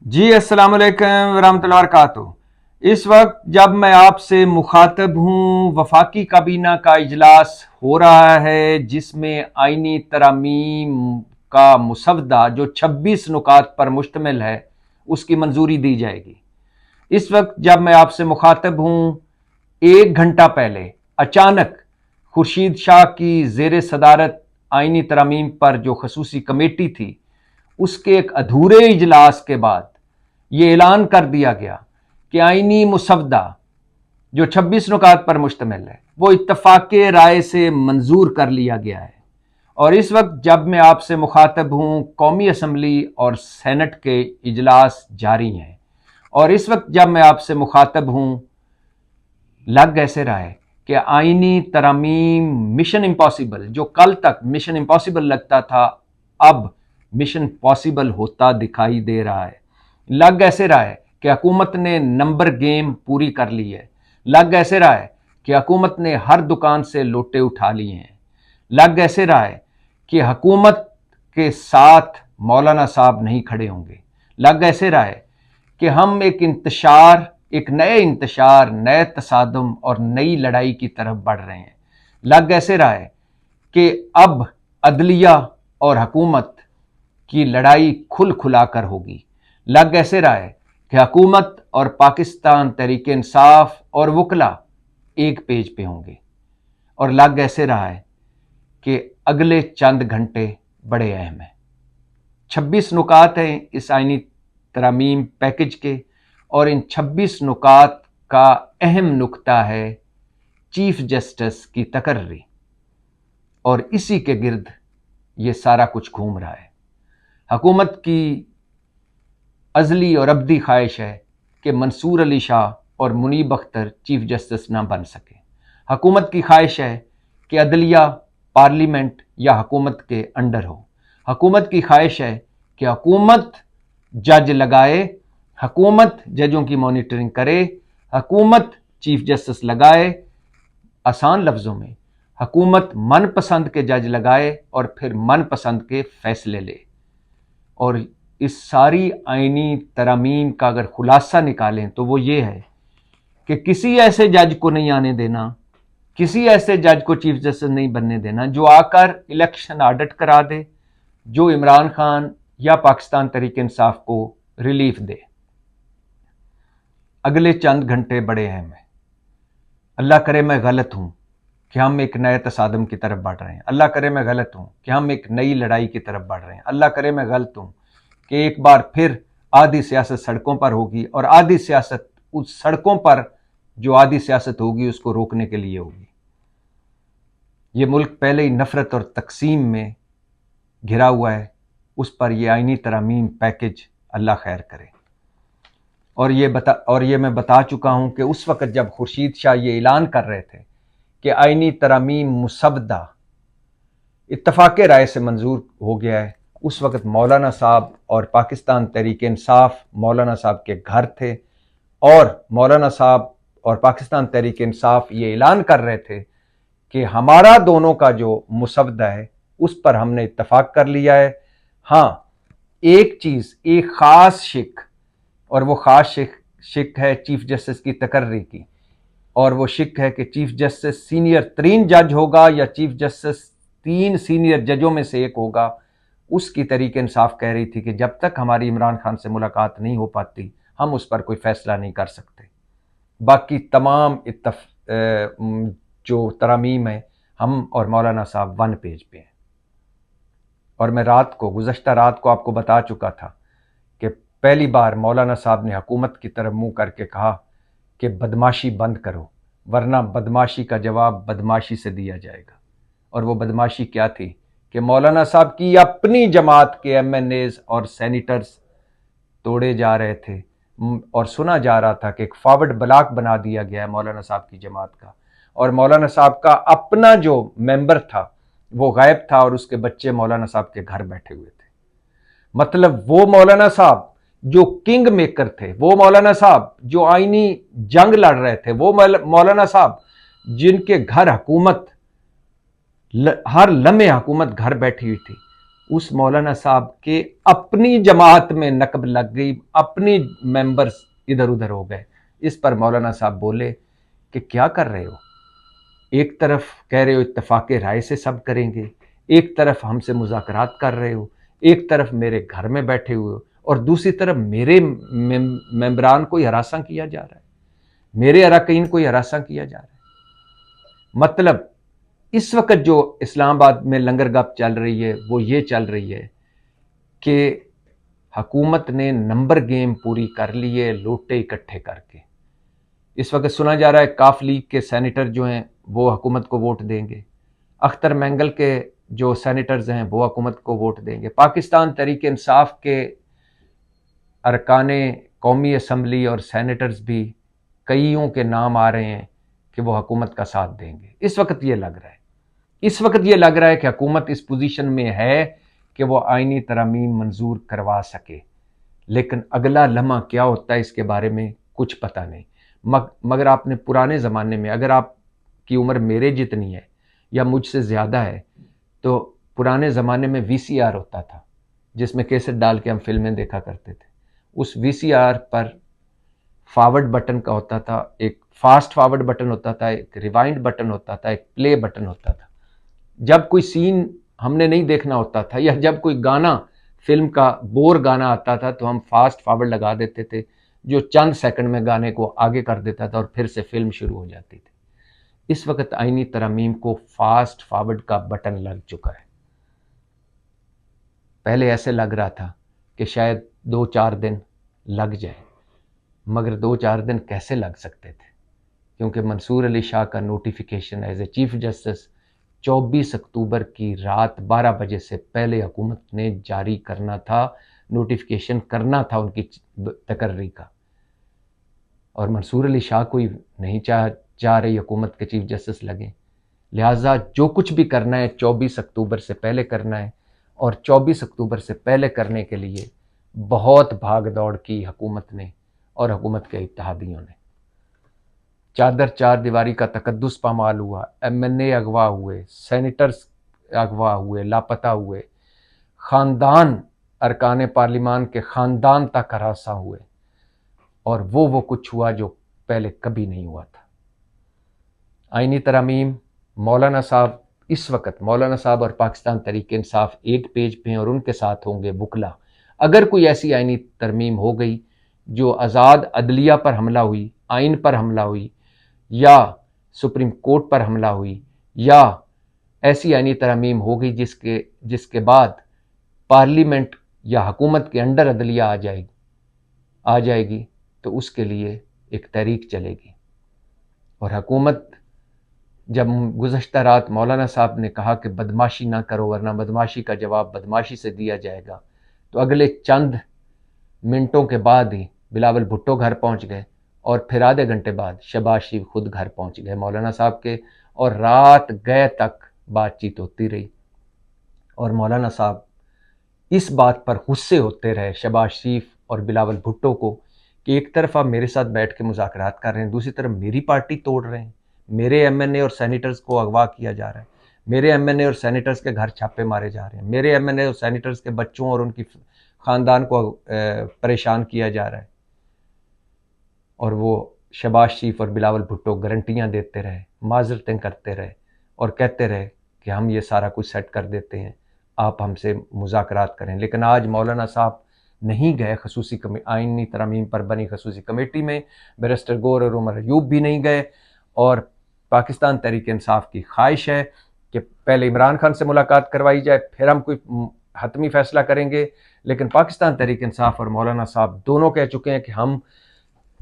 جی السلام علیکم ورحمۃ اللہ وبرکاتہ۔ اس وقت جب میں آپ سے مخاطب ہوں، وفاقی کابینہ کا اجلاس ہو رہا ہے جس میں آئینی ترامیم کا مسودہ جو 26 نکات پر مشتمل ہے اس کی منظوری دی جائے گی۔ اس وقت جب میں آپ سے مخاطب ہوں، 1 گھنٹہ پہلے اچانک خورشید شاہ کی زیر صدارت آئینی ترامیم پر جو خصوصی کمیٹی تھی اس کے ایک ادھورے اجلاس کے بعد یہ اعلان کر دیا گیا کہ آئینی مسودہ جو 26 نکات پر مشتمل ہے وہ اتفاق رائے سے منظور کر لیا گیا ہے۔ اور اس وقت جب میں آپ سے مخاطب ہوں، قومی اسمبلی اور سینٹ کے اجلاس جاری ہیں، اور اس وقت جب میں آپ سے مخاطب ہوں لگ ایسے رہا ہے کہ آئینی ترامیم مشن امپاسبل، جو کل تک مشن امپاسبل لگتا تھا، اب مشن پاسبل ہوتا دکھائی دے رہا ہے۔ لگ ایسے رہا ہے کہ حکومت نے نمبر گیم پوری کر لی ہے۔ لگ ایسے رہا ہے کہ حکومت نے ہر دکان سے لوٹے اٹھا لیے ہیں۔ لگ ایسے رہا ہے کہ حکومت کے ساتھ مولانا صاحب نہیں کھڑے ہوں گے۔ لگ ایسے رہا ہے کہ ہم ایک نئے انتشار، نئے تصادم اور نئی لڑائی کی طرف بڑھ رہے ہیں۔ لگ ایسے رہا ہے کہ اب عدلیہ اور حکومت کی لڑائی کھل کھلا کر ہوگی۔ لگ ایسے رہا ہے کہ حکومت اور پاکستان تحریک انصاف اور وکلا ایک پیج پہ ہوں گے۔ اور لگ ایسے رہا ہے کہ اگلے چند گھنٹے بڑے اہم ہیں۔ 26 نکات ہیں اس آئینی ترامیم پیکج کے، اور ان 26 نکات کا اہم نکتہ ہے چیف جسٹس کی تقرری، اور اسی کے گرد یہ سارا کچھ گھوم رہا ہے۔ حکومت کی ازلی اور ابدی خواہش ہے کہ منصور علی شاہ اور منیب اختر چیف جسٹس نہ بن سکے۔ حکومت کی خواہش ہے کہ عدلیہ پارلیمنٹ یا حکومت کے انڈر ہو۔ حکومت کی خواہش ہے کہ حکومت جج لگائے، حکومت ججوں کی مانیٹرنگ کرے، حکومت چیف جسٹس لگائے۔ آسان لفظوں میں حکومت من پسند کے جج لگائے اور پھر من پسند کے فیصلے لے۔ اور اس ساری آئینی ترامیم کا اگر خلاصہ نکالیں تو وہ یہ ہے کہ کسی ایسے جج کو نہیں آنے دینا، کسی ایسے جج کو چیف جسٹس نہیں بننے دینا جو آ کر الیکشن آڈٹ کرا دے، جو عمران خان یا پاکستان تحریک انصاف کو ریلیف دے۔ اگلے چند گھنٹے بڑے اہم ہیں۔ اللہ کرے میں غلط ہوں کہ ہم ایک نئے تصادم کی طرف بڑھ رہے ہیں۔ اللہ کرے میں غلط ہوں کہ ہم ایک نئی لڑائی کی طرف بڑھ رہے ہیں۔ اللہ کرے میں غلط ہوں کہ ایک بار پھر آدھی سیاست سڑکوں پر ہوگی، اور آدھی سیاست اس سڑکوں پر جو آدھی سیاست ہوگی اس کو روکنے کے لیے ہوگی۔ یہ ملک پہلے ہی نفرت اور تقسیم میں گھرا ہوا ہے، اس پر یہ آئینی ترامیم پیکج اللہ خیر کرے۔ اور یہ میں بتا چکا ہوں کہ اس وقت جب خورشید شاہ یہ اعلان کر رہے تھے کہ آئینی ترامیم مسودہ اتفاق رائے سے منظور ہو گیا ہے، اس وقت مولانا صاحب اور پاکستان تحریک انصاف مولانا صاحب کے گھر تھے، اور مولانا صاحب اور پاکستان تحریک انصاف یہ اعلان کر رہے تھے کہ ہمارا دونوں کا جو مسودہ ہے اس پر ہم نے اتفاق کر لیا ہے۔ ہاں، ایک چیز، ایک خاص شک، اور وہ خاص شک ہے چیف جسٹس کی تقرری کی، اور وہ شک ہے کہ چیف جسٹس سینئر ترین جج ہوگا یا چیف جسٹس 3 سینئر ججوں میں سے ایک ہوگا۔ اس کی تحریک انصاف کہہ رہی تھی کہ جب تک ہماری عمران خان سے ملاقات نہیں ہو پاتی ہم اس پر کوئی فیصلہ نہیں کر سکتے۔ باقی تمام جو ترامیم ہیں ہم اور مولانا صاحب 1 پیج پہ ہیں۔ اور میں گزشتہ رات کو آپ کو بتا چکا تھا کہ پہلی بار مولانا صاحب نے حکومت کی طرف منہ کر کے کہا کہ بدماشی بند کرو، ورنہ بدماشی کا جواب بدماشی سے دیا جائے گا۔ اور وہ بدماشی کیا تھی کہ مولانا صاحب کی اپنی جماعت کے MNAs اور سینیٹرز توڑے جا رہے تھے، اور سنا جا رہا تھا کہ ایک فارورڈ بلاک بنا دیا گیا ہے مولانا صاحب کی جماعت کا، اور مولانا صاحب کا اپنا جو ممبر تھا وہ غائب تھا، اور اس کے بچے مولانا صاحب کے گھر بیٹھے ہوئے تھے۔ مطلب وہ مولانا صاحب جو کنگ میکر تھے، وہ مولانا صاحب جو آئینی جنگ لڑ رہے تھے، وہ مولانا صاحب جن کے گھر حکومت ہر لمحے حکومت گھر بیٹھی ہوئی تھی، اس مولانا صاحب کے اپنی جماعت میں نقب لگ گئی، اپنی ممبرز ادھر ادھر ہو گئے۔ اس پر مولانا صاحب بولے کہ کیا کر رہے ہو؟ ایک طرف کہہ رہے ہو اتفاق رائے سے سب کریں گے، ایک طرف ہم سے مذاکرات کر رہے ہو، ایک طرف میرے گھر میں بیٹھے ہوئے ہو، اور دوسری طرف میرے ممبران کو ہراساں کیا جا رہا ہے، میرے اراکین کو ہراساں کیا جا رہا ہے۔ مطلب اس وقت جو اسلام آباد میں لنگر گپ چل رہی ہے وہ یہ چل رہی ہے کہ حکومت نے نمبر گیم پوری کر لی ہے لوٹے اکٹھے کر کے۔ اس وقت سنا جا رہا ہے کاف لیگ کے سینیٹر جو ہیں وہ حکومت کو ووٹ دیں گے، اختر مینگل کے جو سینیٹرز ہیں وہ حکومت کو ووٹ دیں گے، پاکستان تحریک انصاف کے ارکان قومی اسمبلی اور سینیٹرز بھی کئیوں کے نام آ رہے ہیں کہ وہ حکومت کا ساتھ دیں گے۔ اس وقت یہ لگ رہا ہے، اس وقت یہ لگ رہا ہے کہ حکومت اس پوزیشن میں ہے کہ وہ آئینی ترامیم منظور کروا سکے، لیکن اگلا لمحہ کیا ہوتا ہے اس کے بارے میں کچھ پتہ نہیں۔ مگر آپ نے پرانے زمانے میں، اگر آپ کی عمر میرے جتنی ہے یا مجھ سے زیادہ ہے، تو پرانے زمانے میں وی سی آر ہوتا تھا جس میں کیسٹ ڈال کے ہم فلمیں دیکھا کرتے تھے۔ اس وی سی آر پر فارورڈ بٹن کا ہوتا تھا، ایک فاسٹ فارورڈ بٹن ہوتا تھا، ایک ریوائنڈ بٹن ہوتا تھا، ایک پلے بٹن ہوتا تھا۔ جب کوئی سین ہم نے نہیں دیکھنا ہوتا تھا یا جب کوئی گانا فلم کا بور گانا آتا تھا تو ہم فاسٹ فارورڈ لگا دیتے تھے جو چند سیکنڈ میں گانے کو آگے کر دیتا تھا اور پھر سے فلم شروع ہو جاتی تھی۔ اس وقت آئینی ترامیم کو فاسٹ فارورڈ کا بٹن لگ چکا ہے۔ پہلے ایسے لگ رہا تھا کہ شاید 2-4 دن لگ جائے، مگر 2-4 دن کیسے لگ سکتے تھے، کیونکہ منصور علی شاہ کا notification as a chief justice 24 اکتوبر کی رات 12 بجے سے پہلے حکومت نے جاری کرنا تھا، نوٹیفیکیشن کرنا تھا ان کی تقرری کا، اور منصور علی شاہ کوئی نہیں چاہ رہی حکومت کے چیف جسٹس لگیں، لہٰذا جو کچھ بھی کرنا ہے 24 اکتوبر سے پہلے کرنا ہے، اور 24 اکتوبر سے پہلے کرنے کے لیے بہت بھاگ دوڑ کی حکومت نے اور حکومت کے اتحادیوں نے۔ چادر چار دیواری کا تقدس پامال ہوا، ایم این اے اغوا ہوئے، سینیٹرز اغوا ہوئے، لاپتہ ہوئے، خاندان ارکان پارلیمان کے خاندان تک ہراساں ہوئے، اور وہ کچھ ہوا جو پہلے کبھی نہیں ہوا تھا۔ آئینی ترامیم، مولانا صاحب اس وقت، مولانا صاحب اور پاکستان تحریک انصاف ایک پیج پہ ہیں اور ان کے ساتھ ہوں گے وکلا۔ اگر کوئی ایسی آئینی ترمیم ہو گئی جو آزاد عدلیہ پر حملہ ہوئی، آئین پر حملہ ہوئی، یا سپریم کورٹ پر حملہ ہوئی، یا ایسی آئینی ترمیم ہو گئی جس کے بعد پارلیمنٹ یا حکومت کے انڈر عدلیہ آ جائے گی، تو اس کے لیے ایک تحریک چلے گی۔ اور حکومت، جب گزشتہ رات مولانا صاحب نے کہا کہ بدماشی نہ کرو ورنہ بدماشی کا جواب بدماشی سے دیا جائے گا، تو اگلے چند منٹوں کے بعد ہی بلاول بھٹو گھر پہنچ گئے، اور پھر آدھے گھنٹے بعد شہباز شریف خود گھر پہنچ گئے مولانا صاحب کے، اور رات گئے تک بات چیت ہوتی رہی، اور مولانا صاحب اس بات پر غصے ہوتے رہے شہباز شریف اور بلاول بھٹو کو کہ ایک طرف آپ میرے ساتھ بیٹھ کے مذاکرات کر رہے ہیں، دوسری طرف میری پارٹی توڑ رہے ہیں، میرے ایم این اے اور سینیٹرز کو اغوا کیا جا رہا ہے، میرے ایم این اے اور سینیٹرز کے گھر چھاپے مارے جا رہے ہیں، میرے ایم این اے اور سینیٹرز کے بچوں اور ان کی خاندان کو پریشان کیا جا رہا ہے۔ اور وہ شہباز شریف اور بلاول بھٹو گارنٹیاں دیتے رہے، معذرتیں کرتے رہے، اور کہتے رہے کہ ہم یہ سارا کچھ سیٹ کر دیتے ہیں، آپ ہم سے مذاکرات کریں۔ لیکن آج مولانا صاحب نہیں گئے خصوصی آئینی ترامیم پر بنی خصوصی کمیٹی میں، بیرسٹر گور اور عمر ایوب بھی نہیں گئے، اور پاکستان تحریک انصاف کی خواہش ہے کہ پہلے عمران خان سے ملاقات کروائی جائے، پھر ہم کوئی حتمی فیصلہ کریں گے۔ لیکن پاکستان تحریک انصاف اور مولانا صاحب دونوں کہہ چکے ہیں کہ ہم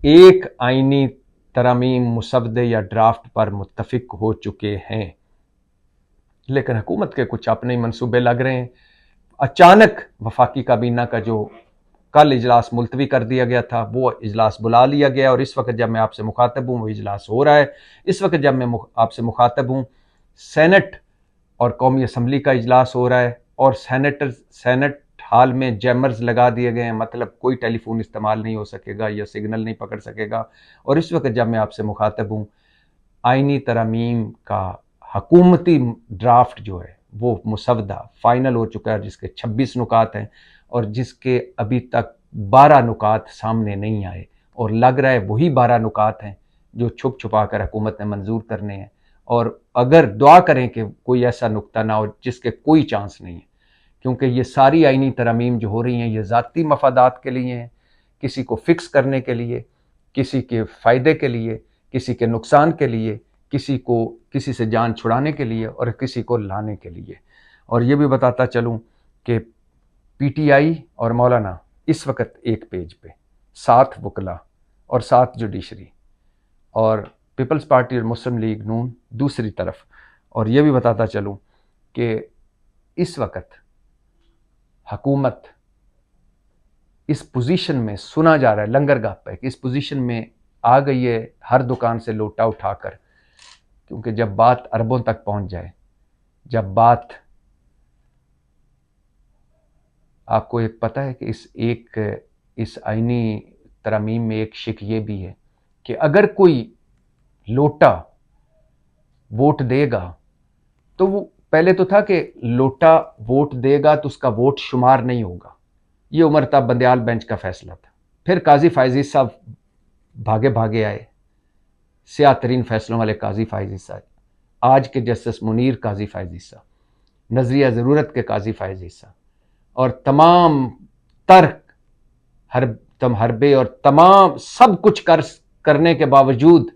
ایک آئینی ترامیم مسودے یا ڈرافٹ پر متفق ہو چکے ہیں، لیکن حکومت کے کچھ اپنے منصوبے لگ رہے ہیں۔ اچانک وفاقی کابینہ کا جو کل اجلاس ملتوی کر دیا گیا تھا، وہ اجلاس بلا لیا گیا، اور اس وقت جب میں آپ سے مخاطب ہوں وہ اجلاس ہو رہا ہے۔ اس وقت جب میں آپ سے مخاطب ہوں سینٹ اور قومی اسمبلی کا اجلاس ہو رہا ہے، اور سینٹ ہال میں جیمرز لگا دیے گئے ہیں، مطلب کوئی ٹیلی فون استعمال نہیں ہو سکے گا یا سگنل نہیں پکڑ سکے گا۔ اور اس وقت جب میں آپ سے مخاطب ہوں آئینی ترامیم کا حکومتی ڈرافٹ جو ہے وہ مسودہ فائنل ہو چکا ہے، جس کے 26 نکات ہیں اور جس کے ابھی تک 12 نکات سامنے نہیں آئے، اور لگ رہا ہے وہی 12 نکات ہیں جو چھپ چھپا کر حکومت نے منظور کرنے ہیں، اور اگر دعا کریں کہ کوئی ایسا نکتہ نہ ہو جس کے کوئی چانس نہیں ہے، کیونکہ یہ ساری آئینی ترامیم جو ہو رہی ہیں یہ ذاتی مفادات کے لیے ہیں، کسی کو فکس کرنے کے لیے، کسی کے فائدے کے لیے، کسی کے نقصان کے لیے، کسی سے جان چھڑانے کے لیے اور کسی کو لانے کے لیے۔ اور یہ بھی بتاتا چلوں کہ پی ٹی آئی اور مولانا اس وقت ایک پیج پہ، 7 وکلا اور 7 جوڈیشری، اور پیپلز پارٹی اور مسلم لیگ نون دوسری طرف۔ اور یہ بھی بتاتا چلوں کہ اس وقت حکومت اس پوزیشن میں سنا جا رہا ہے لنگر گاہ پہ کہ اس پوزیشن میں آ گئی ہے ہر دکان سے لوٹا اٹھا کر، کیونکہ جب بات اربوں تک پہنچ جائے، جب بات، آپ کو ایک پتہ ہے کہ اس آئینی ترامیم میں ایک شک یہ بھی ہے کہ اگر کوئی لوٹا ووٹ دے گا تو وہ پہلے تو تھا کہ لوٹا ووٹ دے گا تو اس کا ووٹ شمار نہیں ہوگا، یہ عمر بندیال بینچ کا فیصلہ تھا۔ پھر قاضی فائزی صاحب بھاگے آئے، سیاہ ترین فیصلوں والے قاضی فائزی صاحب، آج کے جسٹس منیر قاضی فائزی صاحب، نظریہ ضرورت کے قاضی فائزی صاحب، اور تمام حربے اور تمام سب کچھ کرنے کے باوجود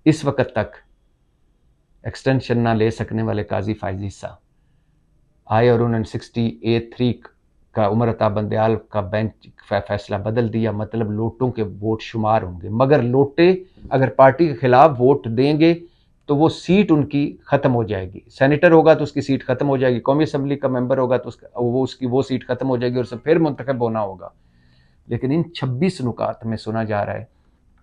اس وقت تک ایکسٹینشن نہ لے سکنے والے قاضی فائزی صاحب آئے اور انہوں نے 68(3) کا عمر عطا بندیال کا بینچ فیصلہ بدل دیا، مطلب لوٹوں کے ووٹ شمار ہوں گے، مگر لوٹے اگر پارٹی کے خلاف ووٹ دیں گے تو وہ سیٹ ان کی ختم ہو جائے گی، سینیٹر ہوگا تو اس کی سیٹ ختم ہو جائے گی، قومی اسمبلی کا ممبر ہوگا تو وہ سیٹ ختم ہو جائے گی اور اسے پھر منتخب ہونا ہوگا۔ لیکن ان 26 نکات میں سنا جا رہا ہے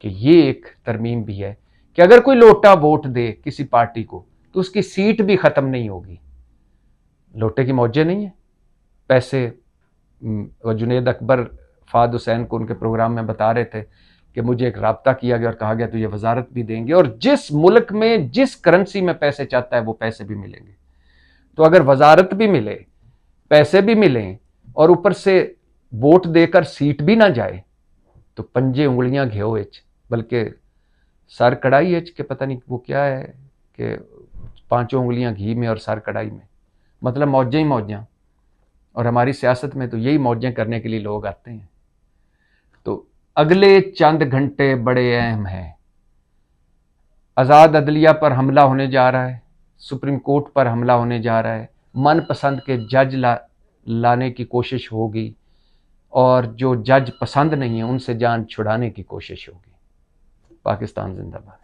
کہ یہ ایک ترمیم بھی ہے کہ اگر کوئی لوٹا ووٹ دے کسی پارٹی کو تو اس کی سیٹ بھی ختم نہیں ہوگی۔ لوٹے کی موجیں نہیں ہیں، پیسے جنید اکبر فہد حسین کو ان کے پروگرام میں بتا رہے تھے کہ مجھے ایک رابطہ کیا گیا اور کہا گیا تو یہ وزارت بھی دیں گے، اور جس ملک میں جس کرنسی میں پیسے چاہتا ہے وہ پیسے بھی ملیں گے۔ تو اگر وزارت بھی ملے، پیسے بھی ملیں اور اوپر سے ووٹ دے کر سیٹ بھی نہ جائے تو پنجے انگلیاں گھیو اچ، بلکہ سر کڑائی اچ کہ پتہ نہیں وہ کیا ہے کہ 5 انگلیاں گھی میں اور سر کڑائی میں، مطلب موجیں ہی موجیں۔ اور ہماری سیاست میں تو یہی موجیں کرنے کے لیے لوگ آتے ہیں۔ تو اگلے چند گھنٹے بڑے اہم ہیں۔ آزاد عدلیہ پر حملہ ہونے جا رہا ہے، سپریم کورٹ پر حملہ ہونے جا رہا ہے، من پسند کے جج لانے کی کوشش ہوگی، اور جو جج پسند نہیں ہیں ان سے جان چھڑانے کی کوشش ہوگی۔ پاکستان زندہ باد۔